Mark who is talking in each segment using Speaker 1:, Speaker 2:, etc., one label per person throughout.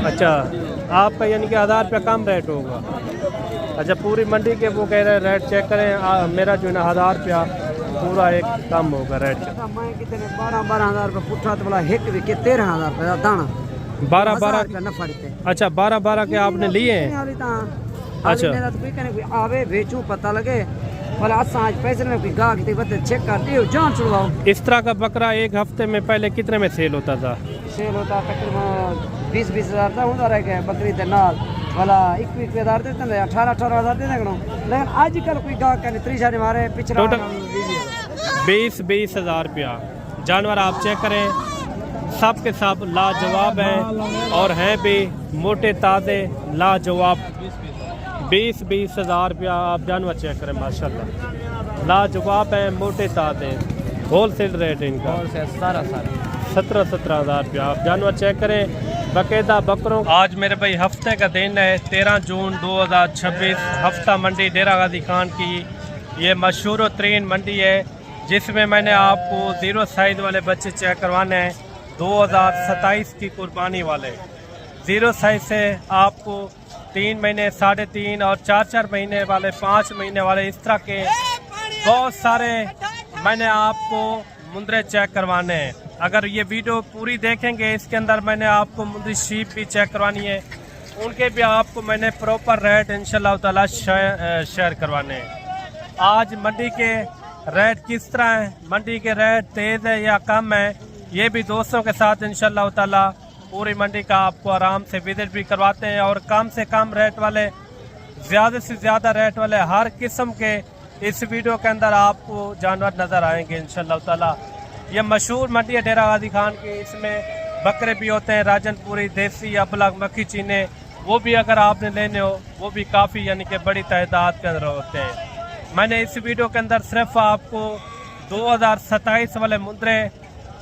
Speaker 1: अच्छा, आपका यानी कि 1000 रुपया कम रेट होगा। अच्छा, पूरी मंडी के वो कह रहे हैं रेट चेक करें, मेरा जो है ना 1000 रुपया पूरा एक कम होगा रेट।
Speaker 2: मैं कितने 12-12 हज़ार रुपये पुट्ठा तो बोला हिक विके 13,000 रुपये दाना
Speaker 1: 12-12
Speaker 2: नफा देते।
Speaker 1: अच्छा, 12-12 के आपने लिए हैं? अच्छा,
Speaker 2: कोई आवे बेचूं पता लगे भला आज पैसे में कोई गाहक चेक कर दियो जान छुड़वाओ।
Speaker 1: इस तरह का बकरा एक हफ्ते में पहले कितने में सेल होता था?
Speaker 2: सेल होता तकरीबन 20-20 हज़ार था होता रह गया बकरी के नाल वाला 21 हज़ार देते हैं 18-18 हज़ार देते हैं। लेकिन आजकल कोई गाहक का नहीं 30 हज़ार हमारे पिछड़ा
Speaker 1: 20 हज़ार रुपया जानवर आप चेक करें, सब के सब लाजवाब हैं और हैं भी मोटे ताज़े लाजवाब। 20 हज़ार रुपया आप जानवर चेक करें, माशाल्लाह लाजवाब हैं, मोटे ताज़े। होल सेल रेट इनका 17 हज़ार रुपया। आप जानवर चेक करें बाकायदा बकरों। आज मेरे भाई हफ्ते का दिन है 13 जून 2026। हफ्ता मंडी डेरा गाजी खान की ये मशहूर तरीन मंडी है जिसमें मैंने आपको 0 साइज वाले बच्चे चेक करवाने हैं 2027 की कुर्बानी वाले। 0 साइज से आपको 3 महीने, 3.5 और 4-4 महीने वाले, 5 महीने वाले, इस तरह के बहुत सारे मैंने आपको मुंदरे चेक करवाने हैं। अगर ये वीडियो पूरी देखेंगे इसके अंदर मैंने आपको मुंदरी शीप भी चेक करवानी है, उनके भी आपको मैंने प्रॉपर रेट इंशाल्लाह ताला शेयर करवाने हैं। आज मंडी के रेट किस तरह हैं, मंडी के रेट तेज़ है या कम है, ये भी दोस्तों के साथ इंशाल्लाह ताला पूरी मंडी का आपको आराम से विजिट भी करवाते हैं। और कम से कम रेट वाले, ज़्यादा से ज़्यादा रेट वाले हर किस्म के इस वीडियो के अंदर आपको जानवर नज़र आएंगे इंशाल्लाह ताला। ये मशहूर मंडी है डेरा गाजी खान की, इसमें बकरे भी होते हैं राजनपुरी, देसी, अबलग, मक्खी चीने, वो भी अगर आपने लेने हो वो भी काफ़ी यानी कि बड़ी तादाद के अंदर होते हैं। मैंने इस वीडियो के अंदर सिर्फ आपको 2027 वाले मुंदरे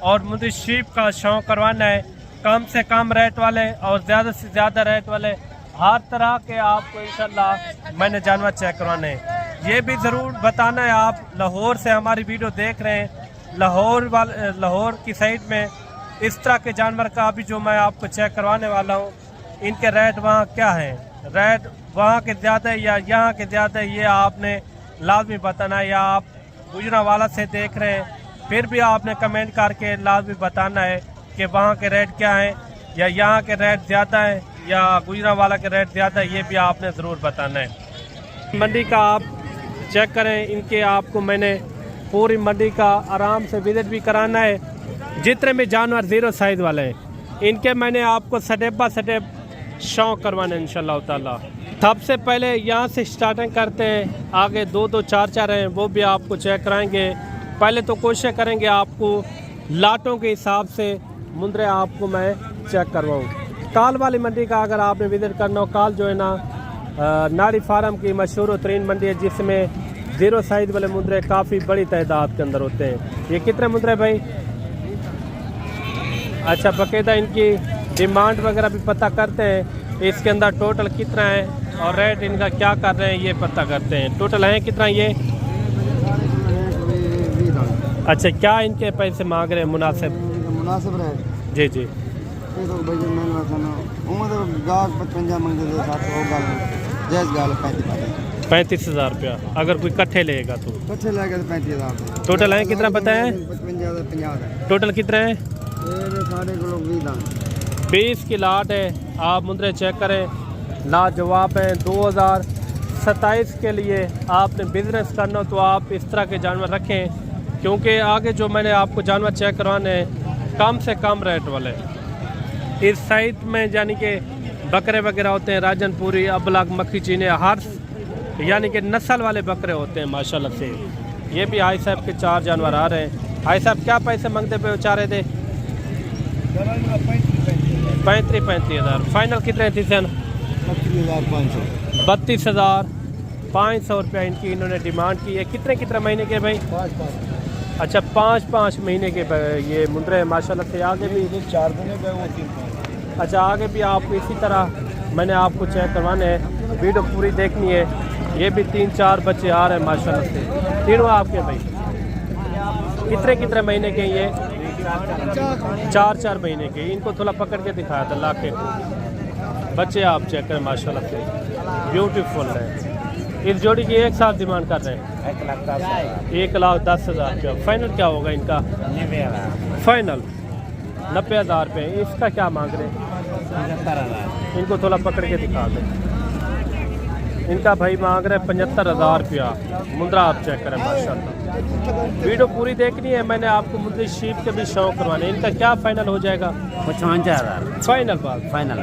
Speaker 1: और मुंदरी शीप का शौक करवाना है। कम से कम रेट वाले और ज़्यादा से ज़्यादा रेट वाले हर तरह के आपको इंशाल्लाह मैंने जानवर चेक करवाने हैं। ये भी ज़रूर बताना है आप लाहौर से हमारी वीडियो देख रहे हैं, लाहौर की साइड में इस तरह के जानवर का अभी जो मैं आपको चेक करवाने वाला हूँ, इनके रेट वहाँ क्या हैं, रेट वहाँ के ज़्यादा है या यहाँ के ज़्यादा है, ये आपने लाजमी बताना है। या आप गुजरावाला से देख रहे हैं फिर भी आपने कमेंट करके लाजमी बताना है कि वहाँ के रेट क्या हैं, या यहाँ के रेट ज़्यादा है या गुजरावाला के रेट ज़्यादा है, ये भी आपने ज़रूर बताना है। मंडी का आप चेक करें, इनके आपको मैंने पूरी मंडी का आराम से विजिट भी कराना है। जितने भी जानवर 0 साइज वाले हैं इनके मैंने आपको स्टेप बाय स्टेप शौक करवाना है इंशाल्लाह ताला। सबसे पहले यहाँ से स्टार्टिंग करते हैं, आगे 2-2, 4-4 हैं वो भी आपको चेक कराएंगे। पहले तो कोशिश करेंगे आपको लाटों के हिसाब से मुंदरे आपको मैं चेक करवाऊँ। काल वाली मंडी का अगर आपने विजिट करना हो, काल जो है ना नाड़ी फार्म की मशहूर तरीन मंडी है जिसमें 0 साइज वाले मुंदरे काफ़ी बड़ी तादाद के अंदर होते हैं। ये कितने मुंदरे भाई? अच्छा, बाकायदा इनकी डिमांड वगैरह भी पता करते हैं, इसके अंदर टोटल कितना है और रेट इनका क्या कर रहे हैं ये पता करते हैं। टोटल है कितना ये? अच्छा, क्या इनके पैसे मांग रहे हैं मुनासिब
Speaker 2: रेट?
Speaker 1: जी जी, 35 हज़ार रुपया अगर कोई कट्ठे लेगा तो
Speaker 2: 35 हज़ार।
Speaker 1: टोटल है कितना पता है?
Speaker 2: 55।
Speaker 1: टोटल कितना है? 20 की लाट है। आप मुंदरे चेक करें, लाजवाब हैं। 2027 के लिए आपने बिजनेस करना तो आप इस तरह के जानवर रखें, क्योंकि आगे जो मैंने आपको जानवर चेक करवाने हैं कम से कम रेट वाले इस साइड में, यानी कि बकरे वगैरह होते हैं राजनपुरी, अबलग, मक्खी चीने, हर यानी कि नस्ल वाले बकरे होते हैं माशाल्लाह से। ये भी हाई साहब के 4 जानवर आ रहे हैं। हाई साहब क्या पैसे मांगते पे चारे थे? 35 हज़ार। फाइनल कितने थी सन? 32,500 रुपया इनकी इन्होंने डिमांड की है। कितने महीने के भाई? 5। अच्छा, 5 महीने के ये मुंदरे माशाल्लाह से। आगे भी
Speaker 2: 4 दिन गए वो 3।
Speaker 1: अच्छा, आगे भी आपको इसी तरह मैंने आपको चेक करवाने हैं, वीडियो पूरी देखनी है। ये भी 3-4 बच्चे आ रहे हैं माशाल्लाह से, तीनों आपके भाई। कितने महीने के ये? 4 महीने के। इनको थोड़ा पकड़ के दिखाया था लाके बच्चे आप चेक करें माशाल्लाह से ब्यूटीफुल है। इस जोड़ी की एक साथ डिमांड कर रहे हैं 1,10,000 रुपया। फाइनल क्या होगा इनका? फाइनल 90,000 रुपये। इसका क्या मांग रहे हैं? इनको थोड़ा पकड़ के दिखा दें। इनका भाई मांग रहे हैं 75,000 रुपया। मुंद्रा आप चेक करें माशाल्लाह। वीडियो पूरी देखनी है, मैंने आपको मुंद्री शीप के भी शौक करवाने। इनका क्या फाइनल हो जाएगा?
Speaker 3: 55,000
Speaker 1: फाइनल बात,
Speaker 3: फाइनल।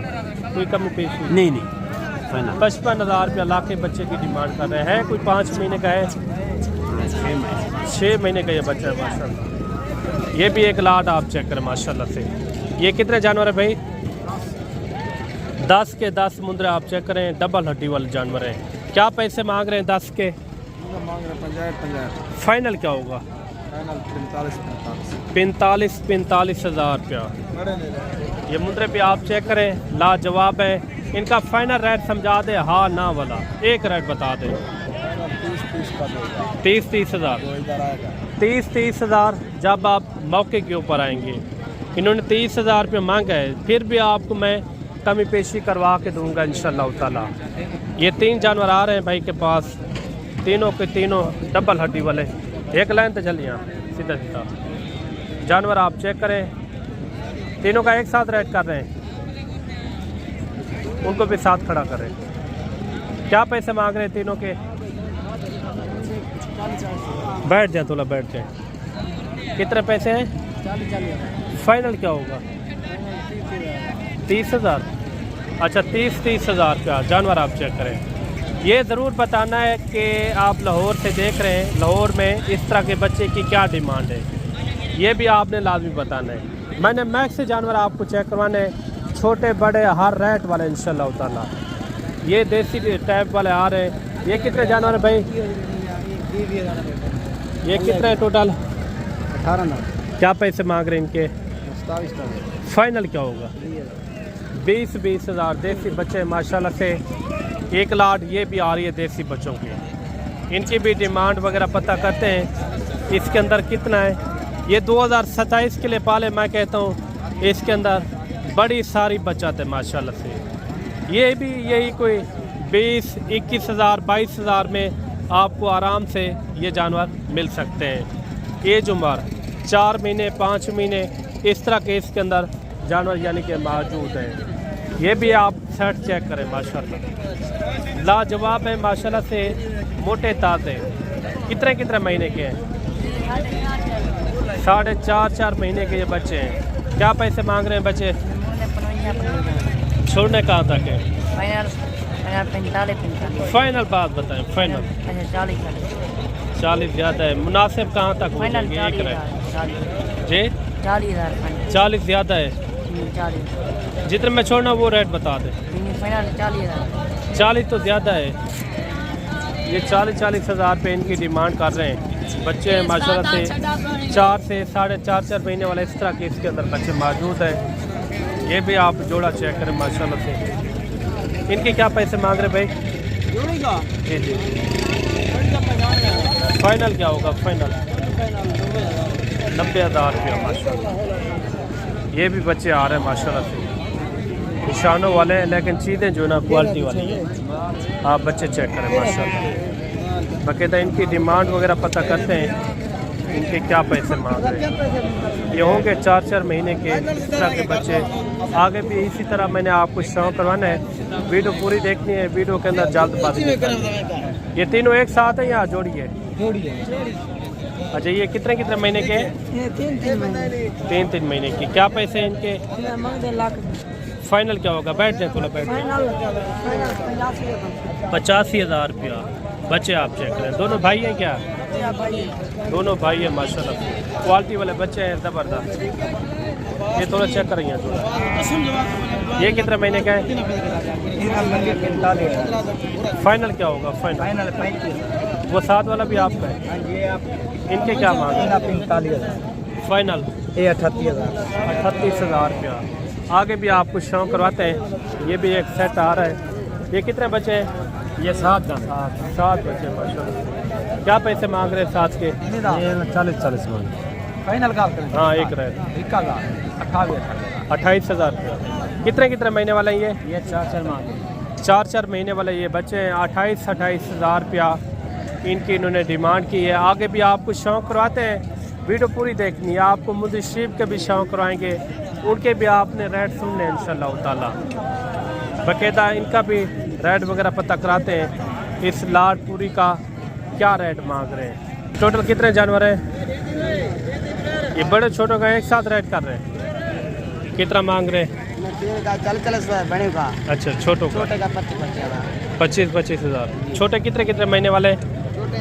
Speaker 1: कोई कमी पेश
Speaker 3: नहीं नहीं फाइनल।
Speaker 1: 55,000 रुपया ला के बच्चे की डिमांड कर रहे हैं। कोई 5 महीने का है, 6 महीने का ये बच्चा है माशाल्लाह। ये भी एक लाट आप चेक करें माशाल्लाह से। ये कितने जानवर है भाई? 10 के 10 मुंद्रे आप चेक करें, डबल हड्डी वाले जानवर हैं। क्या पैसे मांग रहे हैं 10 के? फाइनल क्या होगा? 45,000 रुपया। ये मुंद्रे पे आप चेक करें, लाजवाब है। इनका फाइनल रेट समझा दे, हाँ ना वाला एक रेट बता दे। 30,000 30,000 जब आप मौके के ऊपर आएंगे। इन्होंने 30,000 रुपये मांगा है, फिर भी आपको मैं कमी पेशी करवा के दूंगा इंशाल्लाह ताला। ये 3 जानवर आ रहे हैं भाई के पास, तीनों के तीनों डबल हड्डी वाले। एक लाइन तो चलिए सीधा सीधा जानवर आप चेक करें। तीनों का एक साथ रेट कर रहे हैं, उनको भी साथ खड़ा करें। क्या पैसे मांग रहे हैं तीनों के? बैठ जाए थोड़ा, बैठ जाए। कितने पैसे हैं? फाइनल क्या होगा? 30,000। अच्छा 30,000 रुपया जानवर आप चेक करें। ये ज़रूर बताना है कि आप लाहौर से देख रहे हैं, लाहौर में इस तरह के बच्चे की क्या डिमांड है, ये भी आपने लाजमी बताना है। मैंने मैक्स से जानवर आपको चेक करवाने, छोटे बड़े हर रेट वाले इंशाल्लाह ताला। ये देसी टाइप वाले आ रहे हैं। ये कितने जानवर है भाई? ये कितने है टोटल?
Speaker 2: 18।
Speaker 1: क्या पैसे मांग रहे हैं इनके? फाइनल क्या होगा? 20,000 देसी बच्चे माशाल्लाह से। एक लाट ये भी आ रही है देसी बच्चों की। इनकी भी डिमांड वगैरह पता करते हैं, इसके अंदर कितना है। ये 2027 के लिए पाले, मैं कहता हूँ इसके अंदर बड़ी सारी बचत है माशाल्लाह से। ये भी यही कोई 20-21,000 22,000 में आपको आराम से ये जानवर मिल सकते हैं। एज उम्र 4 महीने 5 महीने इस तरह के इसके अंदर जानवर यानी कि मौजूद हैं। ये भी आप सेट चेक करें माशाल्लाह, लाजवाब है माशाल्लाह से। मोटे ताज़े कितने महीने के हैं? 4.5 महीने के ये बच्चे हैं। क्या पैसे मांग रहे हैं बच्चे? छोड़ने कहाँ तक है? फाइनल बात बताएं। फाइनल 40 ज़्यादा है, मुनासिब कहाँ तक हो जाएगी? एक रेट जी 40 ज़्यादा है। जितने में छोड़ना वो रेट बता दें। 40 तो ज़्यादा है। ये 40,000 रुपये इनकी डिमांड कर रहे हैं। बच्चे हैं माशाल्लाह से 4 से 4.5 महीने वाले इस तरह के इसके अंदर बच्चे मौजूद हैं। ये भी आप जोड़ा चेक करें माशाल्लाह से। इनके क्या पैसे मांग रहे भाई? जी जी फाइनल क्या होगा? फाइनल 90,000 रुपया माशाल्लाह। ये भी बच्चे आ रहे हैं माशाल्लाह से, निशानों वाले हैं, लेकिन चीज़ें जो ना क्वालिटी वाली हैं। आप बच्चे चेक करें माशाल्लाह। बाकायदा इनकी डिमांड वगैरह पता करते हैं, इनके क्या पैसे मांग रहे हैं। ये होंगे 4 महीने के इस तरह के बच्चे। आगे भी इसी तरह मैंने आपको शौक करवाना है। वीडियो पूरी देखनी है, वीडियो के अंदर जल्दबाजी। ये तीनों एक साथ है या जोड़ी है? अच्छा ये कितने महीने के? 3 महीने की। क्या पैसे हैं इनके? फाइनल क्या होगा? बैठ जाए थोड़ा, बैठ जाए। 85,000 रुपया। बच्चे आप चेक करें। दोनों भाई हैं क्या? दोनों भाई हैं माशाल्लाह, क्वालिटी वाले बच्चे हैं ज़बरदस्त। ये थोड़ा चेक करेंगे थोड़ा। ये कितने महीने का है? 45। फाइनल क्या होगा? फाइनल वो 7 वाला भी आपका है? इनके क्या मांग है? 45,000। फाइनल 38,000 रुपया। आगे भी आपको शौक करवाते हैं। ये भी एक सेट आ रहा है। ये कितने बच्चे हैं? ये 7 बच्चे माशाल्लाह। क्या पैसे मांग रहे हैं 7 के? 40 मांग।
Speaker 2: फाइनल का करें
Speaker 1: हाँ एक रेट 28,000 रुपया। कितने कितने महीने वाला है
Speaker 2: ये 4 मांगे
Speaker 1: 4 महीने वाले ये बच्चे हैं। 28,000 रुपया इनकी इन्होंने डिमांड की है। आगे भी आपको शौक़ करवाते हैं, वीडियो पूरी देखनी है। आपको मुद्दे शीप के भी शौक़ करवाएंगे, उनके भी आपने रेट सुनने इंशाल्लाह ताला। बाकायदा इनका भी रेट वगैरह पता कराते हैं। इस लाट पूरी का क्या रेट मांग रहे हैं। टोटल कितने जानवर हैं? ये बड़े छोटों का एक साथ रेट कर रहे हैं। कितना मांग रहे हैं?
Speaker 2: चल बड़े का
Speaker 1: अच्छा छोटों का
Speaker 2: छोटे का
Speaker 1: 25 हज़ार। छोटे कितने कितने महीने वाले?
Speaker 2: छोटे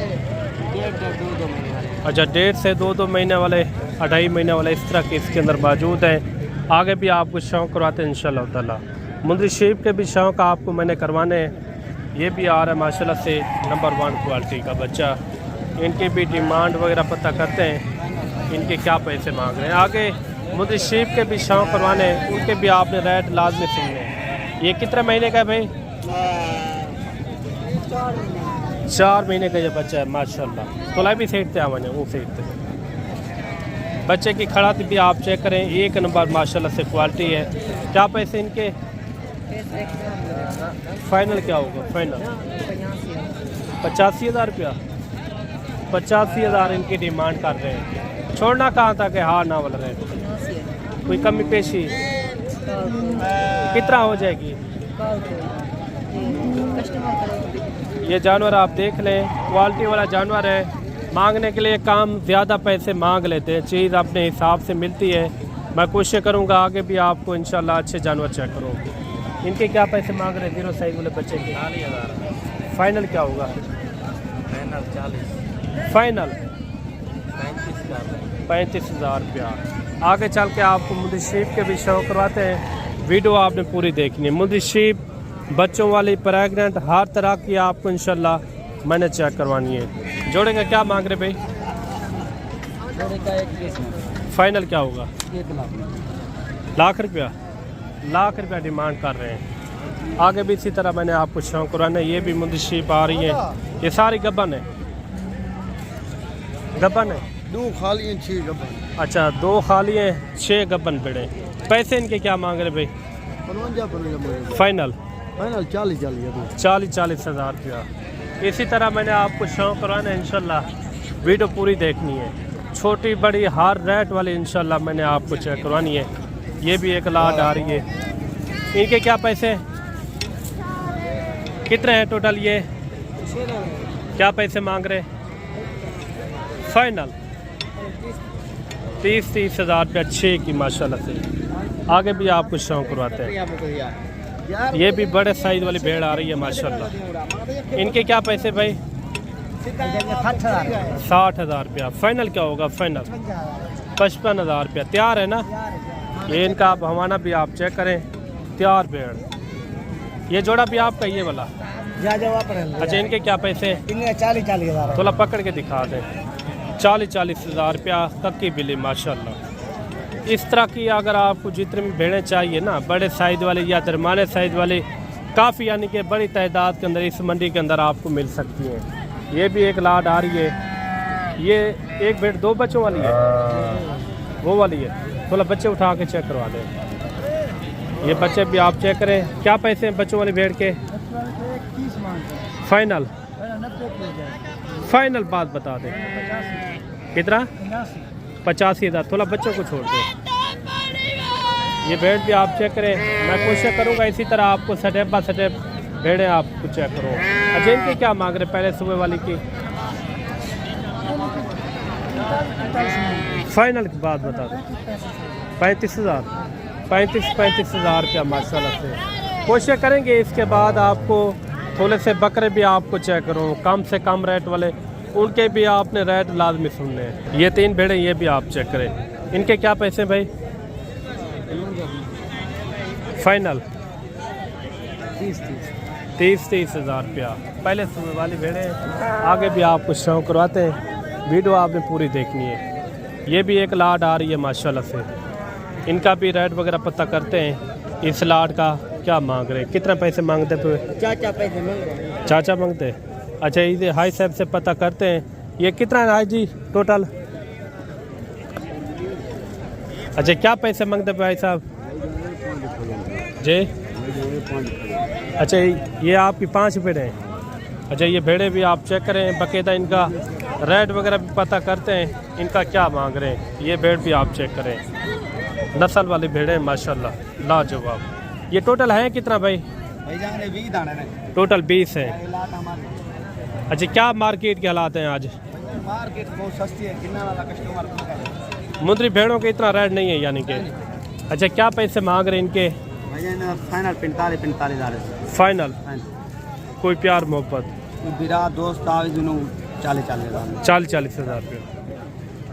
Speaker 2: 1.5-2 महीने वाले।
Speaker 1: अच्छा 1.5 से 2 महीने वाले, 2.5 महीने वाले इस तरह के इसके अंदर मौजूद हैं। आगे भी आपको शौक़ करवाते हैं इंशाल्लाह ताला। मुंदरी शीप के भी शौक़ आपको मैंने करवाने हैं। ये भी आ रहा है माशाल्लाह से नंबर 1 क्वालिटी का बच्चा। इनकी भी डिमांड वगैरह पता करते हैं, इनके क्या पैसे मांग रहे हैं। आगे मुंदरी शीप के भी शौक़ करवाने हैं, उनके भी आपने रेट लाजमी सुनने हैं। ये कितने महीने का है भाई? 4 महीने का ये बच्चा है माशाल्लाह। तोला भी सेठते आवाने वो सेठते बच्चे की खड़ाती भी आप चेक करें, एक नंबर माशाल्लाह से क्वालिटी है। क्या पैसे इनके फाइनल क्या होगा? फाइनल 85,000 रुपया। 85,000 इनकी डिमांड कर रहे हैं। छोड़ना कहाँ तक है? हाँ ना वाला रेट कोई कमी पेशी कितना हो जाएगी? ये जानवर आप देख लें, क्वालिटी वाला जानवर है। मांगने के लिए काम ज़्यादा पैसे मांग लेते हैं, चीज़ अपने हिसाब से मिलती है। मैं कोशिश करूँगा आगे भी आपको इंशाल्लाह अच्छे जानवर चेक करूँ। इनके क्या पैसे मांग रहे हैं जीरो साइज वाले बच्चे के? 40,000। फाइनल क्या होगा? फाइनल 35,000 रुपया। आगे चल के आपको मुंदरी शीप के भी शौक़ करवाते हैं, वीडियो आपने पूरी देखनी है। मुंदरी शीप बच्चों वाली, प्रेगनेंट, हर तरह की आपको इंशाल्लाह मैंने चेक करवानी है। जोड़े का क्या मांग रहे भाई? फाइनल क्या होगा?
Speaker 2: 1
Speaker 1: लाख रुपया। लाख रुपया डिमांड कर रहे हैं। आगे भी इसी तरह मैंने आपको शौक़ कराना है। ये भी मुंदरी शीप आ रही है, ये सारी गब्बन है। गब्बन है
Speaker 2: 2 खाली हैं 6 गब्बन।
Speaker 1: अच्छा 2 खाली हैं 6 गब्बन बेड़े। पैसे इनके क्या मांग रहे भाई?
Speaker 2: 55
Speaker 1: फाइनल
Speaker 2: 40,000
Speaker 1: रुपया। इसी तरह मैंने आपको शौक़ कराना है इंशाल्लाह, वीडियो पूरी देखनी है। छोटी बड़ी हर रेट वाली इंशाल्लाह मैंने आपको चेक करवानी है। ये भी एक लाट आ रही है। इनके क्या पैसे कितने हैं टोटल? ये क्या पैसे मांग रहे? फाइनल 30,000 रुपया 6 की माशाल्लाह से। आगे भी आपको शौक़ करवाते हैं। ये भी बड़े साइज वाली भेड़ आ रही है माशाल्लाह। इनके क्या पैसे भाई? 60,000 रुपया। फाइनल क्या होगा? फाइनल 55,000 रुपया। तैयार है ना? ये इनका आप हवाना भी आप चेक करें, तैयार भेड़। ये जोड़ा भी आपका ये वाला? अच्छा इनके क्या पैसे?
Speaker 2: 40,000।
Speaker 1: थोड़ा पकड़ के दिखा दें। 40,000 रुपया कक्की बिली माशाल्लाह। इस तरह की अगर आपको जितनी भी भेड़ें चाहिए ना, बड़े साइज वाले या दरमाने साइज वाले, काफ़ी यानी कि बड़ी तादाद के अंदर इस मंडी के अंदर आपको मिल सकती हैं। ये भी एक लाट आ रही है। ये एक भेड़ 2 बच्चों वाली है, वो वाली है। थोड़ा बच्चे उठा के चेक करवा दें। ये बच्चे भी आप चेक करें। क्या पैसे हैं बच्चों वाली भेड़ के? फाइनल फाइनल बात बता दें। कितना? 85,000। थोड़ा बच्चों को छोड़ दें। ये भेड़ भी आप चेक करें। मैं कोशिश करूँगा इसी तरह आपको स्टेप बाय स्टेप भेड़ें आपको चेक करो। अच्छा इनके क्या मांग रहे पहले सुबह वाली की? फाइनल की बात बता दें। 35,000 35,000 रुपया माशाल्लाह से। कोशिश करेंगे इसके बाद आपको थोड़े से बकरे भी आपको चेक करूँ, कम से कम रेट वाले, उनके भी आपने रेट लाजमी सुनने हैं। ये 3 भेड़ें ये भी आप चेक करें। इनके क्या पैसे भाई? फाइनल 30,000 रुपया। पहले सुबह वाली भेड़ें। आगे भी आपको शौक़ करवाते हैं, वीडियो आपने पूरी देखनी है। ये भी एक लाट आ रही है माशाल्लाह से। इनका भी रेट वगैरह पता करते हैं। इस लाट का क्या मांग रहे हैं? कितना पैसे मांगते?
Speaker 2: चाचा पैसे मांग रहे हैं।
Speaker 1: चाचा मांगते? अच्छा इसे हाई साहब से पता करते हैं। ये कितना है हाई जी टोटल? अच्छा क्या पैसे मांगते भाई साहब जी? अच्छा ये आपकी 5 भेड़े हैं। अच्छा ये भेड़े भी आप चेक करें, बाकायदा इनका रेट वगैरह भी पता करते हैं, इनका क्या मांग रहे हैं। ये भेड़ भी आप चेक करें, नस्ल वाली भेड़े माशाल्लाह लाजवाब। ये टोटल है कितना भाई? टोटल 20 है। अच्छा क्या मार्केट के हालात हैं आज?
Speaker 3: मार्केट बहुत सस्ती है, कितना वाला कस्टमर
Speaker 1: मुंदरी भेड़ों के इतना रेट नहीं है यानी कि। अच्छा क्या पैसे मांग रहे हैं इनके?
Speaker 3: फाइनल 45 हज़ार।
Speaker 1: फाइनल कोई प्यार मोहब्बत?
Speaker 3: बिरा दोस्त
Speaker 1: 40 हज़ार रुपया।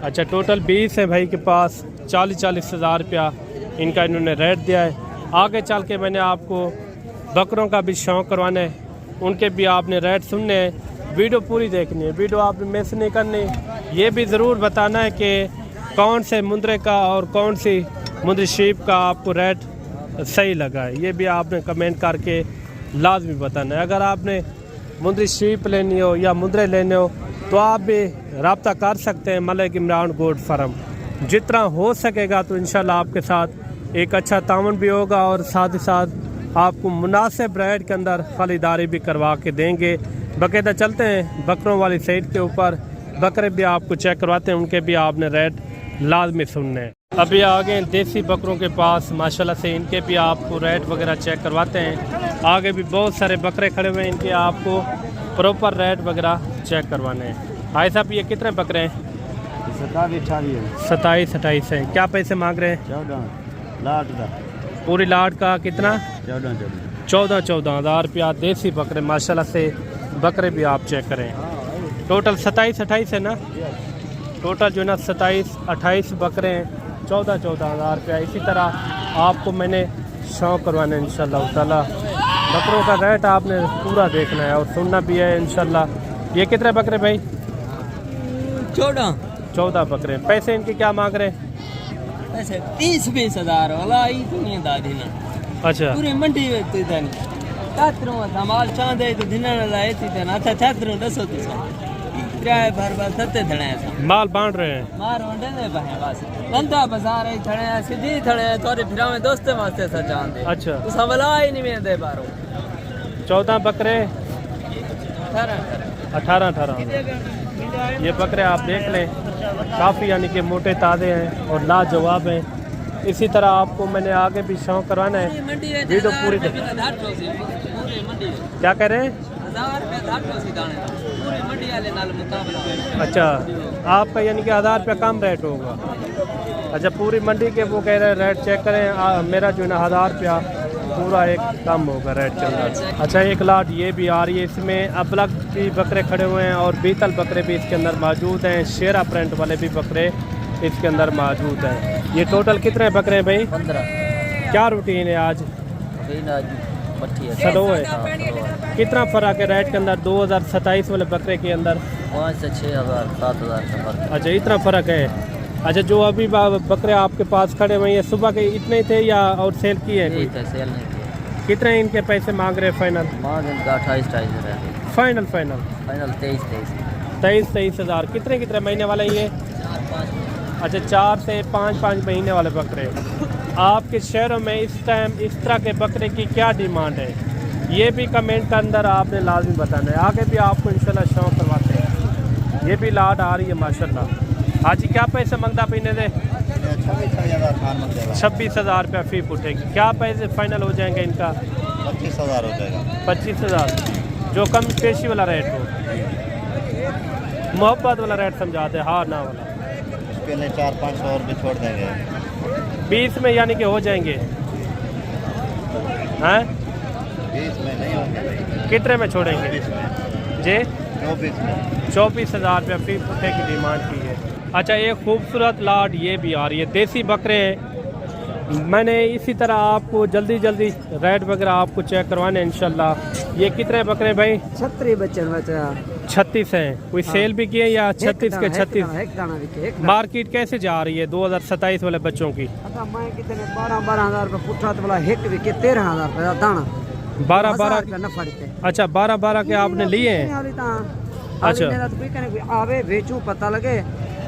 Speaker 1: अच्छा टोटल 20 है भाई के पास, 40 हज़ार रुपया इनका इन्होंने रेट दिया है। आगे चल के मैंने आपको बकरों का भी शौक़ करवाना है, उनके भी आपने रेट सुनने हैं। वीडियो पूरी देखनी है, वीडियो आपने मिस नहीं करनी। ये भी ज़रूर बताना है कि कौन से मुंदरे का और कौन सी मुंदरी शीप का आपको रेट सही लगा है, ये भी आपने कमेंट करके लाजमी बताना है। अगर आपने मुंदरी शीप लेनी हो या मुंदरे लेने हो तो आप भी रब्ता कर सकते हैं मलिक इमरान गोट फार्म। जितना हो सकेगा तो इंशाल्लाह आपके साथ एक अच्छा तावन भी होगा और साथ ही साथ आपको मुनासिब रेट के अंदर खरीदारी भी करवा के देंगे। बाकायदा चलते हैं बकरों वाली साइड के ऊपर, बकरे भी आपको चेक करवाते हैं, उनके भी आपने रेट लाजमी सुनने हैं। अभी आ गए देसी बकरों के पास माशाल्लाह से, इनके भी आपको रेट वगैरह चेक करवाते हैं। आगे भी बहुत सारे बकरे खड़े हुए हैं, इनके आपको प्रॉपर रेट वगैरह चेक करवाने हैं। भाई साहब ये कितने बकरे हैं? 27-28 हैं। क्या पैसे मांग रहे हैं?
Speaker 3: 14
Speaker 1: पूरी लाट का कितना? 14 हज़ार रुपया। देसी बकरे माशाल्लाह से, बकरे भी आप चेक करें। टोटल 27-28 है ना? टोटल जो है ना 27-28 बकरे हैं, 14 हज़ार रुपया। इसी तरह आपको मैंने शौक़ करवाना है इंशाल्लाह ताला। बकरों का रेट आपने पूरा देखना है और सुनना भी है इंशाल्लाह। ये कितने बकरे भाई? 14 बकरे। पैसे इनके क्या मांग रहे हैं?
Speaker 4: ऐसे 30-20 हज़ार वाला ही दुनिया दादी ना।
Speaker 1: अच्छा
Speaker 4: पूरी मंडी में तो इधर छात्रों संभाल चांदे तो दिनन लाए थी ना। अच्छा छात्रों दसो तो किराए भर सत्ते थड़े ऐसा
Speaker 1: माल बांट रहे हैं।
Speaker 4: मार वंडे ने भाई बस नंदा बाजार है थड़े सीधी थड़े तोरे फिरा में दोस्ते वास्ते सा चांदे।
Speaker 1: अच्छा
Speaker 4: तो संभला ही नहीं में दे बारो
Speaker 1: 14 बकरे 18 ये बकरे आप देख लें, काफ़ी यानी कि मोटे ताज़े हैं और लाजवाब हैं। इसी तरह आपको मैंने आगे भी शौक़ करवाना है। वीडियो पूरी क्या कह रहे हैं? अच्छा आपका यानी कि 1000 रुपया कम रेट होगा। अच्छा पूरी मंडी के वो कह रहे हैं रेट चेक करें, मेरा जो है ना 1000 रुपया पूरा एक कम होगा रेट चल रहा है। अच्छा एक लाट ये भी आ रही है, इसमें अबलग भी बकरे खड़े हुए हैं और बीतल बकरे भी इसके अंदर मौजूद हैं। शेरा प्रिंट वाले भी बकरे इसके अंदर मौजूद हैं। ये टोटल कितने बकरे हैं भाई?
Speaker 4: 15।
Speaker 1: क्या रूटीन है आज? स्लो है। कितना फ़र्क है रेट के अंदर 2027 वाले बकरे के अंदर?
Speaker 4: 5 से 6 हज़ार 7 हज़ार का फर्क।
Speaker 1: अच्छा इतना फ़र्क है। अच्छा जो अभी बकरे आपके पास खड़े हुए हैं सुबह के इतने ही थे या और सेल किए हैं?
Speaker 4: सेल नहीं किया।
Speaker 1: कितने इनके पैसे मांग रहे हैं फाइनल?
Speaker 4: मांग इनका 28 है।
Speaker 1: फाइनल 23 हज़ार। कितने महीने वाले ये? अच्छा 4 से 5 महीने वाले बकरे। आपके शहरों में इस टाइम इस तरह के बकरे की क्या डिमांड है, ये भी कमेंट के अंदर आपने लाजमी बताना है। आगे भी आपको इंशाल्लाह शौक़ करवाते हैं। ये भी लाट आ रही है माशाल्लाह। हाजी क्या पैसे मांगता पीने दे? 26 हज़ार रुपया फी उठेगी। क्या पैसे फाइनल हो जाएंगे इनका?
Speaker 3: 25 हज़ार हो जाएगा।
Speaker 1: 25 हज़ार जो कम पेशी वाला रेट हो, मोहब्बत वाला रेट समझाते, हाँ ना वाला।
Speaker 3: इसके लिए 400-500 और भी छोड़ देंगे।
Speaker 1: 20 में यानी कि हो जाएंगे हैं?
Speaker 3: 20 में नहीं होंगे।
Speaker 1: कितने में छोड़ेंगे जी? 24 हज़ार रुपया फी पुट्ठे की डिमांड की है। अच्छा एक खूबसूरत लाट ये भी आ रही है, देसी बकरे हैं। मैंने इसी तरह आपको जल्दी रेट वगैरह आपको चेक करवाने इंशाल्लाह। ये कितने बकरे भाई?
Speaker 2: 36 बच्चे बच्चा
Speaker 1: 36 हैं। कोई सेल भी किए या 36 के 36? मार्केट कैसे जा रही है 2027 वाले बच्चों की?
Speaker 2: मैं कितने 12 हज़ार रुपये पुट्ठा तो बोला हिट भी के 13 हज़ार रुपये दाना
Speaker 1: 12
Speaker 2: नफा देते।
Speaker 1: अच्छा 12 के आपने लिए हैं? अच्छा
Speaker 2: आवे बेचूं पता लगे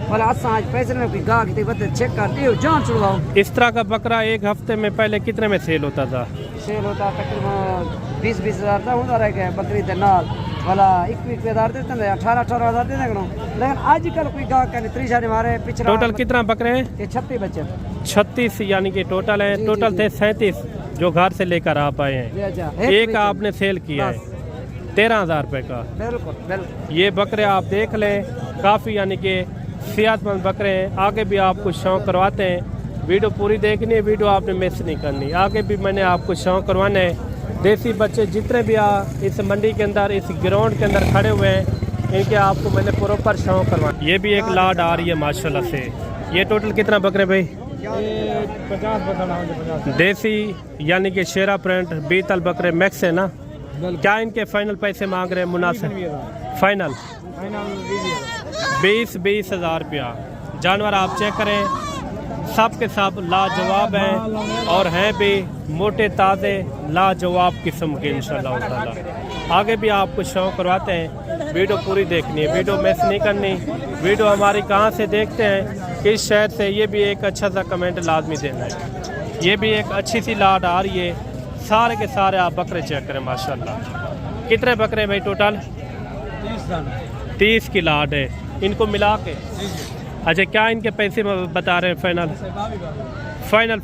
Speaker 2: वाला असा आज पैसे में कोई गाह की बते चेक करती हो जान छुड़वाओ।
Speaker 1: इस तरह का बकरा एक हफ्ते में पहले कितने में सेल होता था?
Speaker 2: सेल होता तकरीबन 20-20 हज़ार था होता रह गया बकरी के नाल वाला 21 हज़ार देते थे 18-18 हज़ार देते थे। लेकिन आजकल कोई गाह का 30 मारे पिछड़ा।
Speaker 1: टोटल कितना बकरे हैं?
Speaker 2: ये 36 बच्चे
Speaker 1: 36 यानी कि टोटल है।
Speaker 2: जी,
Speaker 1: टोटल
Speaker 2: जी,
Speaker 1: थे 37 जो घर से लेकर आप आए हैं। एक आपने सेल किया है 13,000 रुपये का।
Speaker 2: बिल्कुल बिल्कुल।
Speaker 1: ये बकरे आप देख लें, काफ़ी यानी कि सेहतमंद बकरे हैं। आगे भी आपको शौक करवाते हैं, वीडियो पूरी देखनी है, वीडियो आपने मिस नहीं करनी। आगे भी मैंने आपको शौक करवाना है। देसी बच्चे जितने भी इस मंडी के अंदर इस ग्राउंड के अंदर खड़े हुए हैं इनके आपको मैंने प्रॉपर शौक करवाना। ये भी एक लाड आ रही है माशाल्लाह से। ये टोटल कितना बकरे भाई?
Speaker 2: 50
Speaker 1: देसी यानी कि शेरा प्रिंट बीतल बकरे मैक्स है ना? क्या इनके फाइनल पैसे मांग रहे हैं मुनासिब? फाइनल 20 हज़ार रुपया। जानवर आप चेक करें, सब के सब लाजवाब हैं और हैं भी मोटे ताज़े लाजवाब किस्म के इंशाल्लाह ताला। आगे भी आपको शौक करवाते हैं, वीडियो पूरी देखनी है, वीडियो मिस नहीं करनी। वीडियो हमारी कहाँ से देखते हैं, किस शहर से, ये भी एक अच्छा सा कमेंट लाजमी देना है। ये भी एक अच्छी सी लाड आ रही है। सारे के सारे आप बकरे चेक करें माशाल्लाह। कितने बकरे भाई टोटल? 30 की लाड है इनको मिला के। अच्छा, क्या इनके पैसे बता रहे हैं फाइनल? फाइनल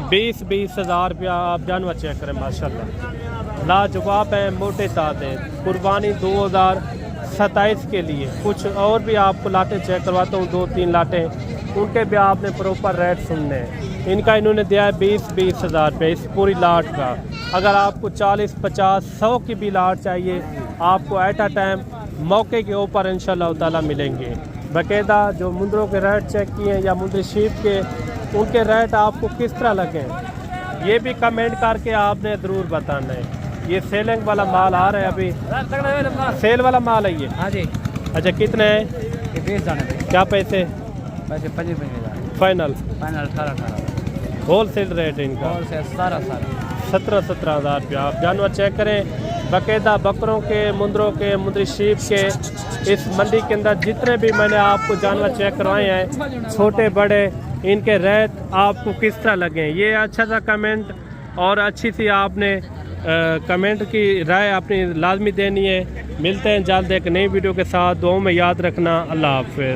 Speaker 1: 20 हज़ार रुपया। आप जानवर चेक करें माशाल्लाह, लाजवाब है, मोटे ताज़े। कुर्बानी 2027 के लिए। कुछ और भी आपको लाटें चेक करवाता हूँ, 2-3 लाटें, उनके भी आपने प्रॉपर रेट सुनने हैं। इनका इन्होंने दिया है 20 हज़ार रुपये इस पूरी लाट का। अगर आपको 40, 50, 100 की भी लाट चाहिए आपको एट अ टाइम मौके के ऊपर इंशाल्लाह ताला मिलेंगे। बाकायदा जो मुंदरों के रेट चेक किए हैं या मुंदरी शीप के, उनके रेट आपको किस तरह लगे ये भी कमेंट करके आपने ज़रूर बताना है। ये सेलिंग वाला माल आ रहा है, अभी सेल वाला माल है ये?
Speaker 2: हाँ जी।
Speaker 1: अच्छा, कितने हैं?
Speaker 2: ये 20 जाने
Speaker 1: क्या पैसे?
Speaker 2: पैसे 25 हज़ार।
Speaker 1: फाइनल
Speaker 2: 18
Speaker 1: होल सेल रेट है इनका?
Speaker 2: और से
Speaker 1: 17 हज़ार रुपया। आप जानवर चेक करें, बाकायदा बकरों के, मुंदरों के, मुंदरी शीप के इस मंडी के अंदर जितने भी मैंने आपको जानवर चेक करवाए हैं, छोटे बड़े, इनके रेट आपको किस तरह लगे? ये अच्छा सा कमेंट और अच्छी सी आपने कमेंट की राय अपनी लाजमी देनी है। मिलते हैं जल्द एक नई वीडियो के साथ। दुआओं में याद रखना। अल्लाह हाफ़िज़।